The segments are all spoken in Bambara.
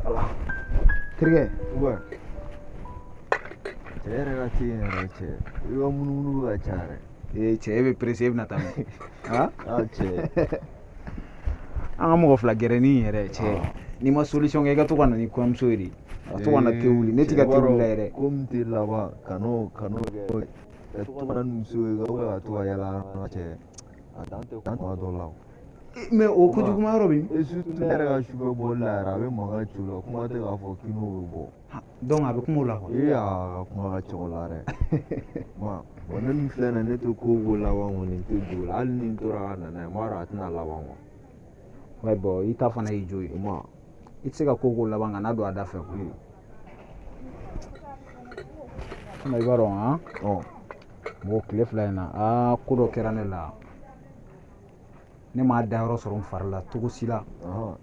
ala terikɛ cɛ yɛrɛ ka te yɛrɛ cɛ i ka munumunu ka ca yɛrɛ cɛ e bɛ pressé e bɛna taa min cɛ an ka mɔgɔ fila gɛrɛni yɛrɛ cɛ n'i ma solution kɛ i ka to ka na ni kɔɲɔmuso ye de ka to ka na te wuli ne ti ka te wuli la yɛrɛ ko min tɛ laban kan'o kɛ ka to ka na ni muso ye ka to ka yala cɛ a dan tɛ kuma dɔ la mais o kojuguma yɔrɔ bɛ et surtout ne yɛrɛ ka sufɛ bɔli la yɛrɛ a bɛ mankan ci o la kuma tɛ k'a fɔ kino bɛ bɔ donc a bɛ kuma o la quoi a ka kuma ka ca o la dɛ ne min filɛ nin ne tɛ ko ko laban kɔni n tɛ don o la hali ni n tora ka nana ye n b'a dɔn a tɛna laban quoi ouais bon i ta fana y'i jo ye i tɛ se ka ko ko laban ka n'a don a da fɛ quoi i b'a dɔn mɔgɔ tile fila in na ko dɔ kɛra ne la ne m'a dayɔrɔ sɔrɔ n fari la cogo si la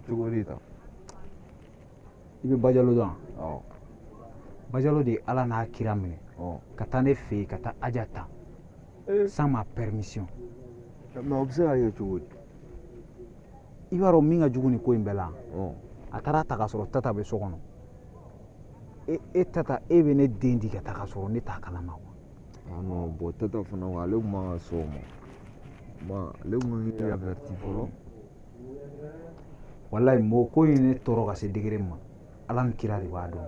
cogo di ta i bɛ Bajalo dɔn Bajalo de ye Ala n'a kira minɛ ka taa ne fɛ yen ka taa aja ta sans ma permission mais o bɛ se ka kɛ cogo di i b'a dɔn min ka jugu ni ko in bɛɛ la a taara ta ka sɔrɔ Tata bɛ so kɔnɔ e Tata e bɛ ne den di ka taa ka sɔrɔ ne t'a kalama quoi non bon Tata fana ale tun man ka s'o ma ale tun kan k'i averti fɔlɔ wallahi mɔgɔ ko in ne tɔɔrɔ ka se degré ma Ala ni kira de b'a dɔn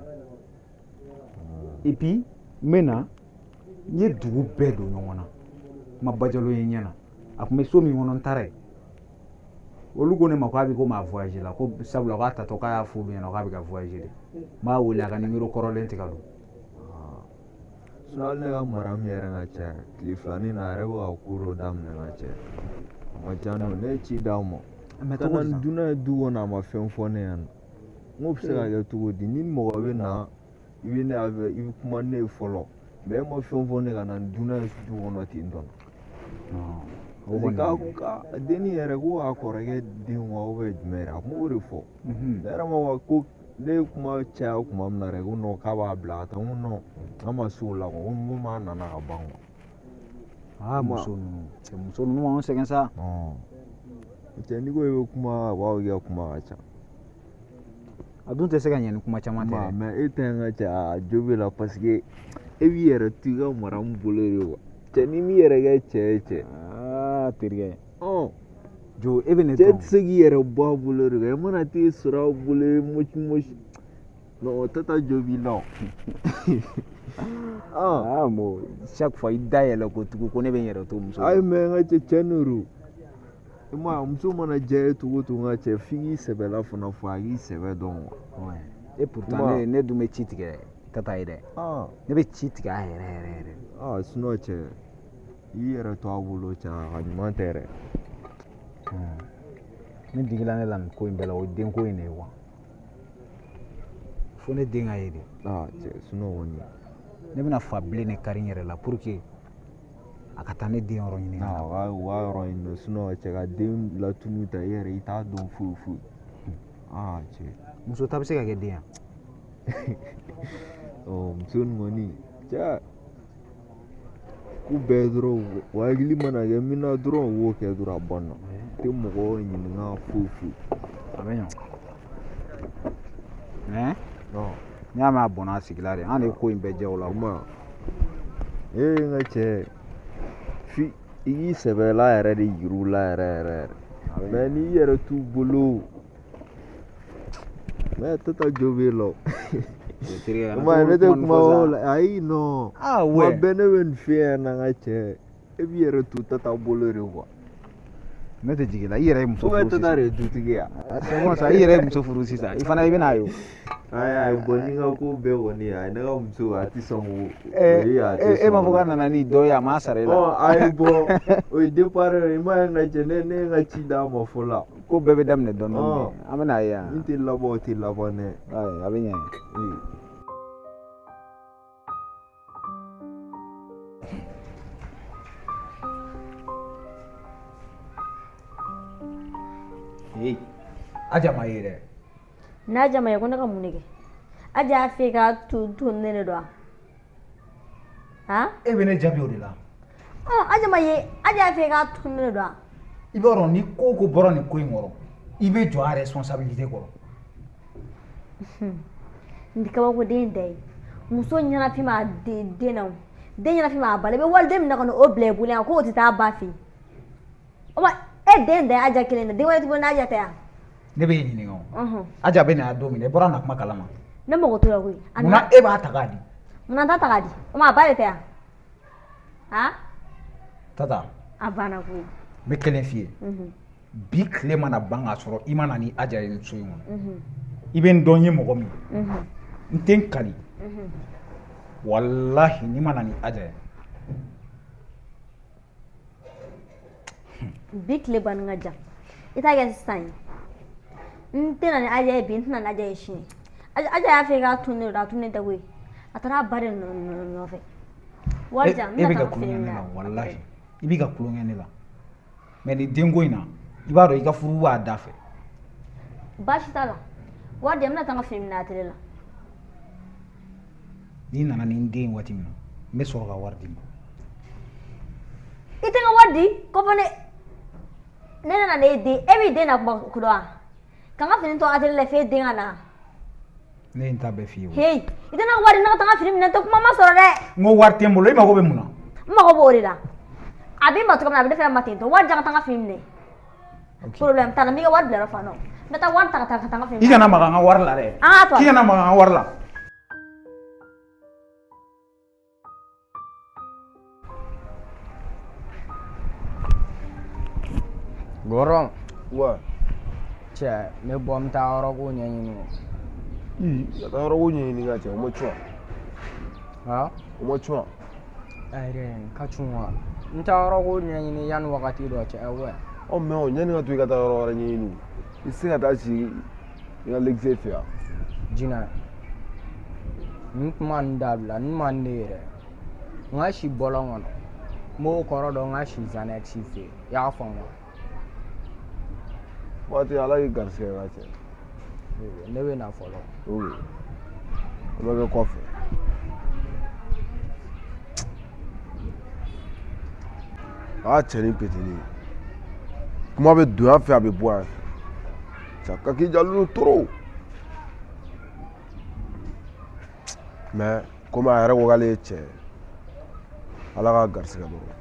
et puis n bɛ na n ye dugu bɛɛ don ɲɔgɔn na n ma Bajalo ye ɲɛna a tun bɛ so min kɔnɔ n taara yen olu ko ne ma k'a bɛ komi a voyagé la ko sabula k'a tatɔ k'a y'a fɔ olu ɲɛna k'a bɛ ka voyagé de n b'a wele a ka numéro kɔrɔlen tɛ ka don hali ne ka mara min yɛrɛ ka ca tile filanin na a yɛrɛ bɛ ka ko dɔ daminɛ ka cɛ a ma ca n'o ne ye ci d'aw ma ka na ni dunan ye du kɔnɔ a ma fɛn fɔ ne ɲɛna n ko bɛ se ka kɛ cogo di ni mɔgɔ bɛ na i bɛ kuma ne ye fɔlɔ mais e ma fɛn fɔ ne ka na ni dunan ye du kɔnɔ ten tɔ ka denni yɛrɛ ko a kɔrɔkɛ den wa ou bien jumɛn yɛrɛ a kun b'o de fɔ ne yɛrɛ ma ko ne ye kuma caya kuma min na dɛ ko non k'a b'a bila ka taa n ko non an ma se o la quoi n ko m'a nana ka ban quoi muso ninnu b'anw sɛgɛn sa cɛ n'i ko i bɛ kuma a b'a kɛ kuma ka ca a dun tɛ se ka ɲɛ ni kuma caman tɛ dɛ mais e ta in ka cɛ a jo bɛ la parce que e b'i yɛrɛ to i ka mara min bolo de quoi cɛ n'i m'i yɛrɛ kɛ cɛ ye cɛ terikɛ jo e bɛ ne cɛ tɛ se k'i yɛrɛ bɔ a bolo de kan i mana t'e sɔrɔ a bolo i mosi non Tata jo b'i la mo chaque fois i da yɛlɛ ko tugun ko ne bɛ n yɛrɛ to muso ayi mais n ka cɛ cɛ n'o do i ma muso mana diya e cogo o cogo n ka cɛ f'i k'i sɛbɛla fana fɔ a k'i sɛbɛ dɔn quoi et pourtant ne dun bɛ ci tigɛ Tata ye dɛ ne bɛ ci tigɛ a yɛrɛ yɛrɛ sinon cɛ i yɛrɛ to a bolo cɛ a ka ɲuman tɛ dɛ min digila ne la nin ko in bɛɛ la o ye denko in de ye quoi fo ne den ka ye de cɛ sinon kɔni ne bɛna fa bilen de kari n yɛrɛ la pour que a ka taa ne den yɔrɔ ɲini u ka yɔrɔ ɲini sinon cɛ ka den latunu ta i yɛrɛ i t'a dɔn foyi foyi cɛ muso ta bɛ se ka kɛ den muso nin kɔni cɛ ko bɛɛ dɔrɔn o hakili mana kɛ min na dɔrɔn o b'o kɛ dɔrɔn a banna tɛ mɔgɔ ɲininka foyi foyi a bɛ ɲɛ mais n'i y'a mɛn a bɔnna a sigila de an de ye ko in bɛɛ jɛ o la n ka cɛ f'i k'i sɛbɛla yɛrɛ de yir'u la yɛrɛ mais n'i yɛrɛ t'u bolo mais Tata jo b'e la ne tɛ kuma o la ayi non kuma bɛɛ ne bɛ nin f'i ɲɛna n ka cɛ e b'i yɛrɛ to Tata bolo de quoi ne tɛ jigin la i yɛrɛ ye muso furu sisan Tata de ye dutigi ye c'est bon ça i yɛrɛ ye muso furu sisan i fana i bɛna ye o ayi bon ni n ka ko bɛɛ kɔni a ye ne ka muso a tɛ sɔn k'o e m'a fɔ k'a nana ni dɔ ye a m'a sara e la ayi bon o ye départ ye i m'a ye n ka cɛ ne ye n ka ci d'a ma fɔlɔ ko bɛɛ bɛ daminɛ dɔɔnin dɔɔnin an bɛna ye yan min tɛ laban o tɛ laban dɛ a bɛ ɲɛ Aja ma ye dɛ n'a ma ye ko ne ka mun de kɛ Aja y'a f'e ka to ne de don e bɛ ne jaabi o de la Aja ma ye Aja y'a f'e ka to ne de don i b'a dɔn ni ko bɔra nin ko in kɔrɔ i bɛ jɔ a responsabilité kɔrɔ Ndi kabako den dai muso ɲana fi ma den na den ɲana fi ma bale be wal dem na kono o ble bulen ko ti ta ba fi o ma e den dai aja kelen den wali tibona aja ta ne be ɲini ŋo aja be na do mi ne bora na kuma kalama ne mo to la ko muna e ba tagadi muna ta tagadi o ma bale ta ha tata abana ko me kelen fiye bi kile mana banga sɔrɔ i mana ni aja ye so in kɔnɔ i bɛ n dɔn ye mɔgɔ min n tɛ n kali wallahi ni mana ni aja ye bi kile ban ka jan i t'a kɛ sisan ye n tɛna ni aja ye bi n tɛna ni aja ye sini aja y'a fɛ k'a tun ne da a tun ne tɛ koyi a taara a ba de nɔfɛ wari jan e bɛ ka kulonkɛ ne la wallahi i bɛ ka kulonkɛ ne la mais ni denko in na i b'a dɔn i ka furu b'a da fɛ baasi t'a la wari jan n bɛna taa n ka fini minɛ a tele la n'i nana ni n den waati min na n bɛ sɔrɔ ka wari d'i ma i tɛ n ka wari di ko fɔ ne nana ne den e b'i den na kuma kudɔ wa ka n ka fini to a tele la f'e den ka na ne ye n ta bɛɛ f'i ye heyi i tɛ n ka wari di ne ka taa n ka fini minɛ n tɛ kuma ma sɔrɔ dɛ n ko wari tɛ n bolo i mago bɛ mun na n mago b'o de la a b'i ma cogo min na a bɛ ne fana ma ten tɔ wari jan ka taa n ka fini minɛ problème t'a la n b'i ka wari bila yɔrɔ fan dɔ n bɛ taa wari ta ka taa n ka fini minɛ i kana maga n ka wari la dɛ an k'a to k'i kana maga n ka wari la Gorong. Wa. Cɛ ne bɔ n taa yɔrɔ ko ɲɛɲini o. Ka taa yɔrɔ ko ɲɛɲini ka cɛ o ma cun Ha? o ma cun Ayiwa ka cun wa. N taa yɔrɔ ko ɲɛɲini yanni wagati dɔ cɛ wɛ. Ɔ mɛ o ɲani ka to i ka taa yɔrɔ wɛrɛ ɲɛɲini i se ka taa si i ka legise fɛ yan. Jinɛ. N kuma n dabila n ma ne yɛrɛ. N ka si bɔlɔn kɔnɔ. N b'o kɔrɔ dɔn n ka si Zanexi fɛ yen. I y'a faamu wa? Waati ala y'i garisigɛ ka cɛ. Ne bɛ na fɔlɔ. O bɛ kɛ kɔfɛ. A ka cɛ ni petini kuma bɛ don yan fɛ a bɛ bɔ yan fɛ cɛ ka k'i jalo toro mɛ komi a yɛrɛ ko k'ale ye cɛ ala ka garisigɛ dɔrɔn.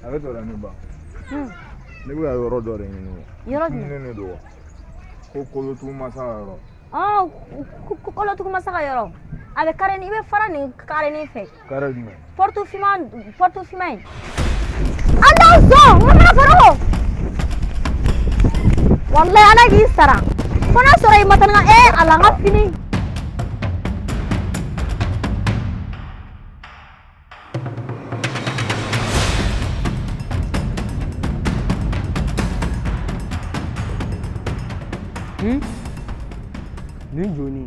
A bɛ tɔra ne ba. Ne bɛ ka yɔrɔ dɔ de ɲini o. Yɔrɔ jumɛn? Ne don wa? Ko kolotugu masa ka yɔrɔ. Kolotugu masa ka yɔrɔ a bɛ kare i bɛ fara nin kare nin fɛ. Kare jumɛn? Porte finman in. An t'aw sɔn n ka mana fɔlɔ o. Walayi ala k'i sara fo n'a sɔrɔ i ma taa n ka ala n ka fini. Nin joni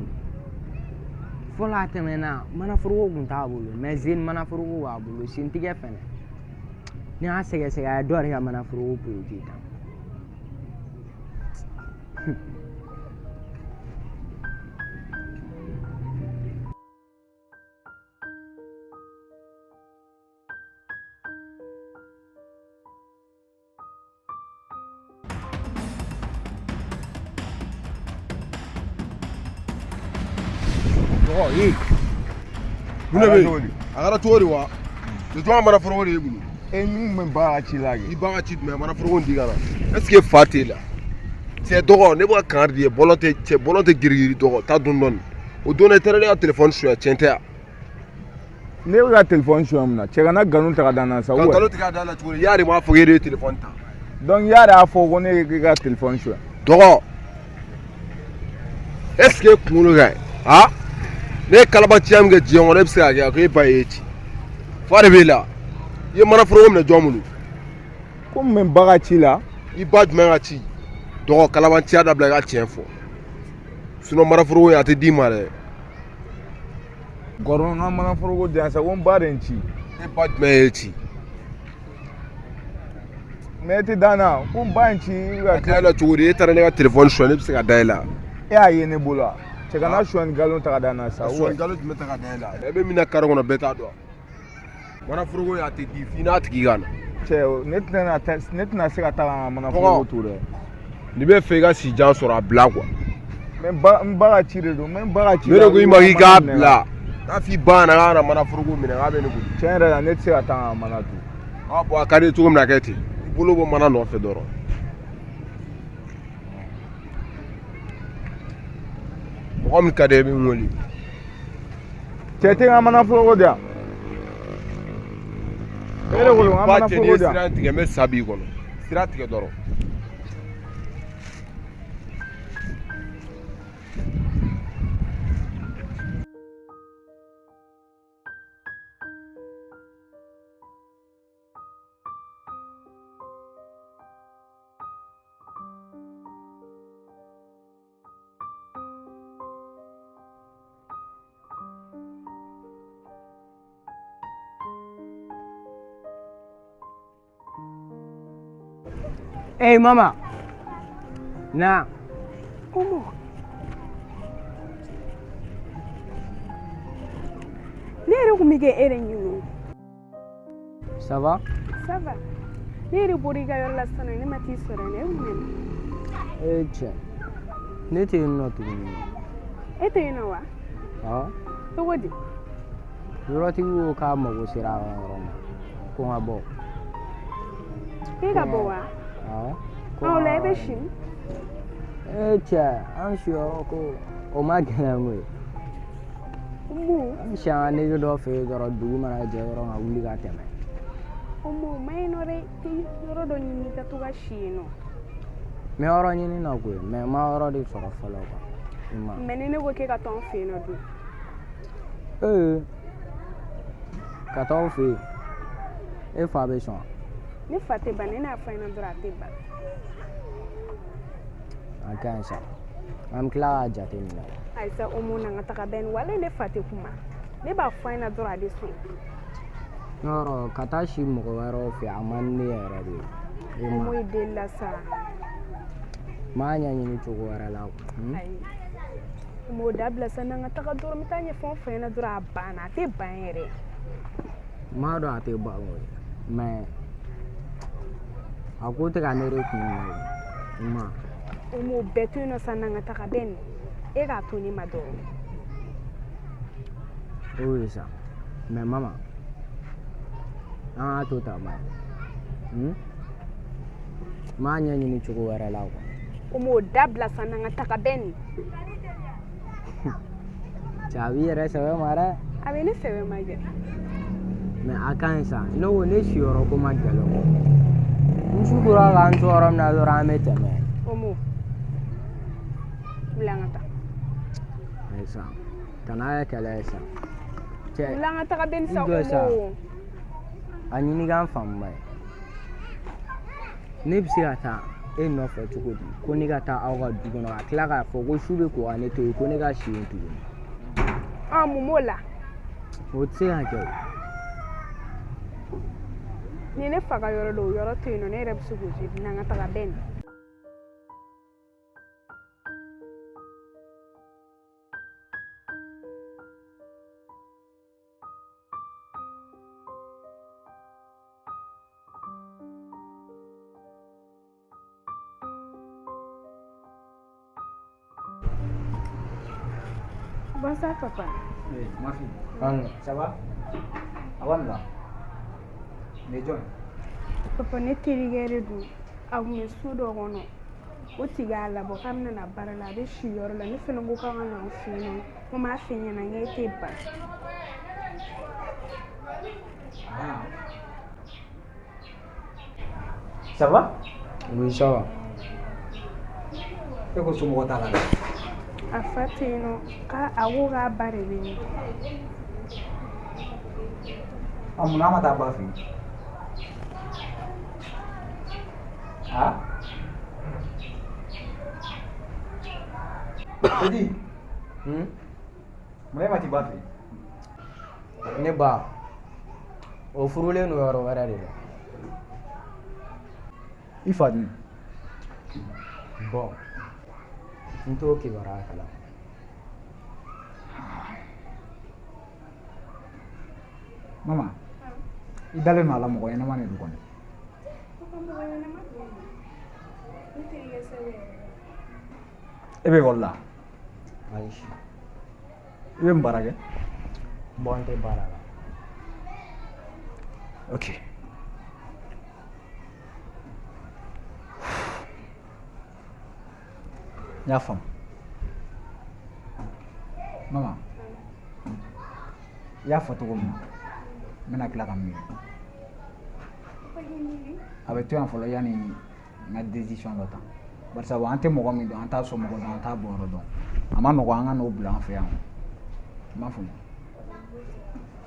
fɔlɔ a tɛmɛna manaforoko tun t'a bolo mais Zeni manaforoko b'a bolo sentigɛ fɛnɛ ni y'a sɛgɛsɛgɛ a ye dɔ yɛrɛ ka manaforoko projet tan Mun de bɛ yen? A kɛra cogo di wa? Nin tuma manaforoko de y'i bolo. Min bɛ ba ka ci la kɛ. I ba ka ci jumɛn manaforoko in di ka na. Est ce que fa t'e la? Cɛ dɔgɔ ne bɛ ka kan de ye bɔlɔn tɛ girigiri dɔgɔ taa dɔɔni dɔɔni. O don na i taara ne ka téléphone suɲɛ tiɲɛ tɛ yan. Ne bɛ ka téléphone suɲɛ mun na cɛ kana nkalon ta ka da n na sa. Ka nkalon tigɛ ka da la cogo di? I y'a de m'a fɔ k'e de ye téléphone ta. Donc i y'a de y'a fɔ ko ne k'i ka téléphone suɲɛ. Dɔgɔ est ce que kunkolo ka ɲi ha? Ne ye kalabanciya min kɛ diɲɛ kɔnɔ e bɛ se k'a kɛ a ko e ba y'e ci. Fa de b'e la. I ye manaforoko minɛ jɔn bolo? Ko min bɛ ba ka ci la. I ba jumɛn ka ci? Dɔgɔ kalabanciya dabila i ka tiɲɛ fɔ. Sinon manaforoko in a tɛ d'i ma dɛ. Gɔrɔn n ka manaforoko di yan sa ko n ba de n ci. E ba jumɛn y'e ci? Mais e tɛ da n na ko n ba n ci. A tɛ da la cogo di? E taara ne ka téléphone suɲɛ ne bɛ se ka da e la. E y'a ye ne bolo wa? cɛ kana suwani galon ta ka da na sa suwani galon jumɛn ta ka da la e bɛ min na kari kɔnɔ bɛɛ t'a dɔn mana foroko y'a tɛ di f'i n'a tigi ka na cɛ ne tɛna se ka taa mana foroko to dɛ n'i bɛ fɛ i ka si jan sɔrɔ a bila quoi n ba ka ci de don n ba ka ci ne de ko i ma k'i k'a bila n'a f'i ba na k'a na mana foroko minɛ k'a bɛ ne bolo tiɲɛ yɛrɛ la ne tɛ se ka taa mana to bon a ka di ye cogo min na kɛ ten i bolo bɔ mana nɔfɛ dɔrɔn mɔgɔ min ka di i bɛ n wele cɛ tɛ n ka mana foroko di yan e de ko n ka mana foroko di yan sira tigɛ n bɛ sa b'i kɔnɔ sira tigɛ dɔrɔn Hey mama. Na. Comment? Ne yɛrɛ kun bɛ kɛ e de ɲini. Ça va? Ça va. Ne yɛrɛ bɔra i ka yɔrɔ la sisan ne ma t'i sɔrɔ ne kun bɛ na. Eh tiɲɛ. Ne tɛ yen nɔ tuguni. E tɛ yen nɔ wa? Awɔ. Cogo di? Yɔrɔtigi ko k'a mago sera a ka yɔrɔ ma. Ko n ka bɔ. E ka bɔ wa? Awɔ. O la e bɛ sini? Eh tiɲɛ an si yɔrɔ ko o ma gɛlɛn koyi. Mun? An si an ka nege dɔ fɛ yen dɔrɔn dugu mana jɛ dɔrɔn ka wuli ka tɛmɛ. O mun ma yen nɔ dɛ i yɔrɔ dɔ ɲini i ka to ka si yen nɔ. N bɛ yɔrɔ ɲini na koyi mais n ma yɔrɔ de sɔrɔ fɔlɔ quoi. Mais ni ne ko k'e ka to an fɛ yen nɔ dun? Ka taa aw fɛ yen e fa bɛ sɔn wa? Ne fa tɛ ban ne n'a fɔ ɲɛna dɔrɔn a tɛ ban. A ka ɲi sa an bɛ tila k'a jate minɛ. Ayisa o mun na n ka taga bɛn wale ne fa tɛ kuma ne b'a fɔ ɲɛna dɔrɔn a bɛ sɔn. Yɔrɔ ka taa si mɔgɔ wɛrɛw fɛ a man di ne yɛrɛ de ye. O mo i deli la sa. N m'a ɲɛɲini cogo wɛrɛ la. Ayi o m'o dabila sa n'an ka taga dɔrɔn n bɛ taa ɲɛfɔ n fa ɲɛna dɔrɔn a banna a tɛ ban yɛrɛ. N m'a dɔn a tɛ ban koyi mais a ko tɛ ka ne de kun na ma. O m'o bɛɛ to yen nɔ sa n'an ka taga bɛn e k'a to ne ma dɔrɔn. O ye sa mais mama an k'a to tan ma ye. N m'a ɲɛɲini cogo wɛrɛ la quoi. O m'o dabila sa n'an ka taga bɛn. Cɛ a b'i yɛrɛ sɛbɛ ma dɛ. A bɛ ne sɛbɛ ma kɛ. Mais a ka ɲi sa ne ko ne siyɔrɔ ko ma gɛlɛn n su tora k'an to yɔrɔ min na dɔrɔn an bɛ tɛmɛ. O m'o wuli an ka taa. Ayi sa kana kɛ kɛlɛ ye sa. Cɛ wuli an ka taga bɛn sa o jɔ sa m'o. a ɲini k'an faamu ye. Ne bɛ se ka taa e nɔfɛ cogo di ko ne ka taa aw ka du kɔnɔ ka tila k'a fɔ ko su bɛ ko ka ne to yen ko ne ka si yen tuguni. Mun b'o la. O tɛ se ka kɛ o. Ni ne fa ka yɔrɔ don o yɔrɔ to yen nɔ ne yɛrɛ bɛ se k'o to n'an ka taga bɛn. Bonsoir papa. Oui, ma fille. Ça va? Awanda. Ne jɔn? Papa ne terikɛ de don a kun bɛ so dɔ kɔnɔ o tigi y'a labɔ k'a bɛna na baara la a bɛ si yɔrɔ la ne fana ko k'an ka na an fɛ yen nɔ ko n b'a fɛ ɲɛna n k'e tɛ ban. Ça va? Oui ça va. E ko somɔgɔ t'a la dɛ? A fa tɛ yen nɔ a ko k'a ba de bɛ yen. Munna an ma taa ba fɛ yen? Edi. Mun e ma t'i ba fɛ yen? Ne ba o furulen don yɔrɔ wɛrɛ de la. I fa dun? Bon n t'o kibaruya kalama. Mama, i dalen no ala mɔgɔ ɲɛnama de du kɔni. E bɛ ekɔli la? Ayi. I bɛ mun baara kɛ? Bon n tɛ baara la. Ok. N y'a faamu. Mama, i y'a fɔ cogo min na, n bɛna tila ka miiri. A bɛ to yan fɔlɔ yanni n ka décision dɔ ta. Barisa an tɛ mɔgɔ min dɔn, an t'a somɔgɔ dɔn, an t'a bɔyɔrɔ dɔn. A ma nɔgɔn an ka n'o bila an fɛ yan. I m'a faamu.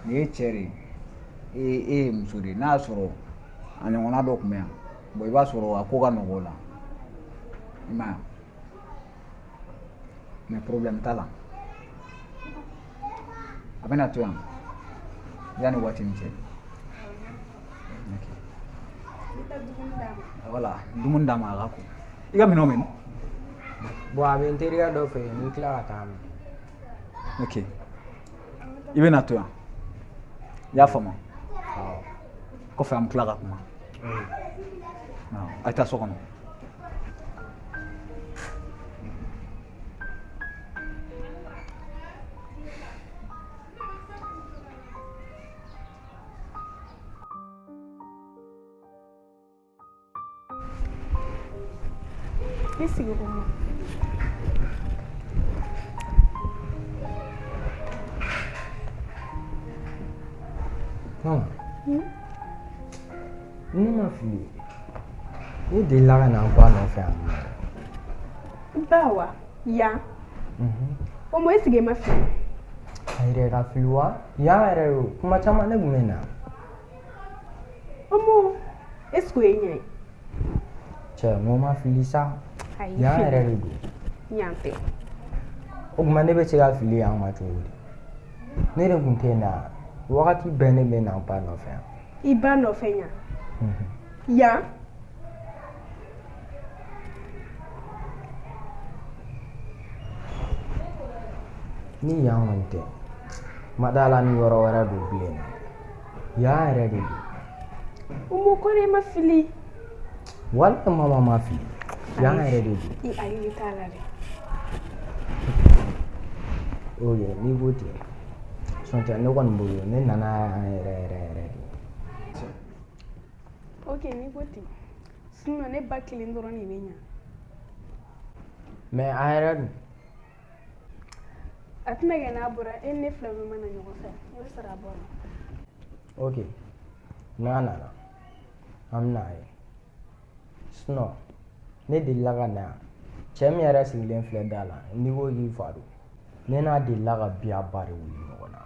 Nin ye cɛ de ye, e ye muso de ye. N'a y'a sɔrɔ a ɲɔgɔnna dɔ tun bɛ yan, bon i b'a sɔrɔ a ko ka nɔgɔ o la. I m'a ye wa? Mais problème t'a la. A bɛna to yan yanni waati nin cɛ. Voilà, dumuni d'a ma a ka ko. I ka minɛnw minɛ. Bon a bɛ n terikɛ dɔ fɛ yen, n'i tila ka taa minɛ. Ok. I bɛna to yan. I y'a faamu? Awɔ. Kɔfɛ an bɛ tila ka kuma. A' ye taa so kɔnɔ. I sigi ko ma. Mama. Ne ma fili. Ne delila ka na n ba nɔfɛ yan. Ba wa? Yan? O mo sigi ma fili. A yɛrɛ ka fili wa? Yan yɛrɛ do. Kuma caman ne tun bɛ na. O mo est-ce que o ye ɲɛ ye? Cɛ n ko ma fili sa. Ayi Yan fili. yɛrɛ de do. Yan tɛ. O tuma ne bɛ se ka fili yan ma cogo di? Ne de tun tɛ na. Wagati bɛɛ ne bɛ na n ba nɔfɛ yan. I ba nɔfɛ yan? Yan? Ni yan kɔni tɛ. Ma d'a la ni yɔrɔ wɛrɛ do bilen. Yan yɛrɛ de do. O mo kɔrɔ i ma fili. Wali mama ma fili. Yan yɛrɛ de do. I ayi t'a la dɛ. Ok, n'i ko ten. Sɔntɛ ne kɔni bolo ne nana yan yɛrɛ de. Ok n'i ko ten. Sinon ne ba kelen dɔrɔn de bɛ ɲa. Mais a yɛrɛ dun. A tɛna kɛ n'a bɔra e ni ne fila bɛɛ mana ɲɔgɔn fɛ. I bɛ sɔrɔ a bɔra. Ok, n'a nana an bɛna ye. Sinon ne delila ka na yan. Cɛ min yɛrɛ sigilen filɛ da la n'i ko k'i fa don. Ne n'a delila ka biya ba de wuli ɲɔgɔn na.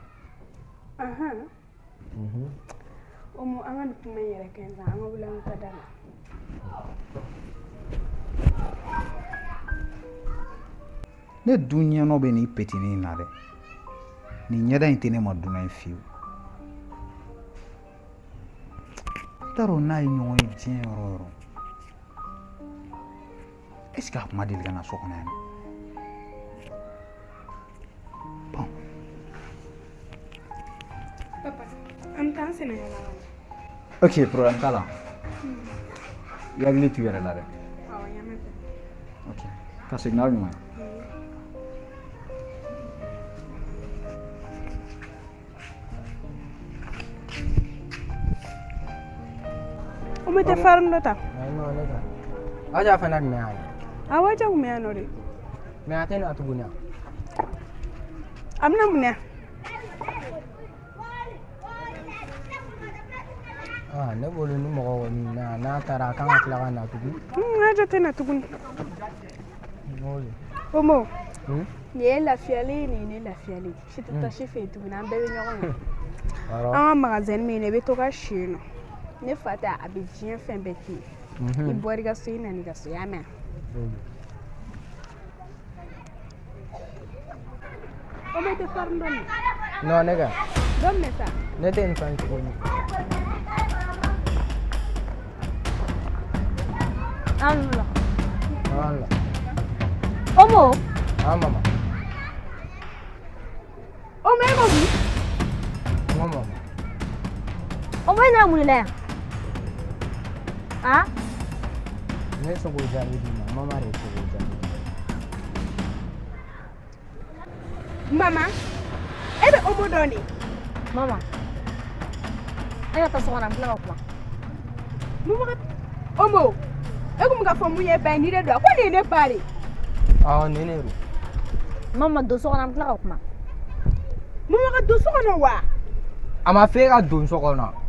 O mo an ka nin kuma in yɛrɛ kɛ sisan an ka wuli an ka taa da la. Ne dun ɲɛnɔ bɛ nin petinin in na dɛ. Nin ɲɛda in tɛ ne ma dunan ye fiyewu. I t'a dɔn n'a ye ɲɔgɔn ye diɲɛ yɔrɔ o yɔrɔ. Est-ce que a kuma deli ka na so kɔnɔ yan? Bon. Papa, an bɛ taa an sɛnɛkɛla la. Ok, problème t'a la. I hakili t'u yɛrɛ la dɛ. Awɔ, n y'a mɛn papa. Ok, ka segin n'aw ɲuman ye. O mo tɛ farin dɔ ta? Ayi non ne ta. Aja fana tun bɛ yan. Awɔ, Aja tun bɛ yan nɔ de. Mais a tɛ na tuguni. A bɛna mun na? Ne bolo ni mɔgɔ kɔni na n'a taara a kan ka tila ka na tugun. Aja tɛ na tuguni. O mo, nin ye lafiyalen nin ye ne lafiyalen. Si tɛ taa si fɛ yen tuguni an bɛɛ bɛ ɲɔgɔn ye. An ka magasin bɛ yen nɔ i bɛ to ka si yen nɔ. Ne fa ta a bɛ diɲɛ fɛn bɛɛ k'i ye. I bɔra i ka so i nana i ka so i y'a mɛn. O mo tɛ farin dɔ min? Non ne ka. Dɔ minɛ sa. Ne tɛ nin fɛn tuguni. Allah. Allah. Omo. Mama. O mo e ma bi? Mama. Papa ina mun la yan? Ah? Ne sogo jaabi di ma mama re sogo jaabi. Mama, ebe omo doni. Mama. Ayo ta sokona mfla kuma. Mama omo. Ego mga fomu ye ba ni redo. Ko ne pare. Ah ne ru. Mama do sokona mfla kuma. Mama ka do sokona wa. Ama fe ka don sokona.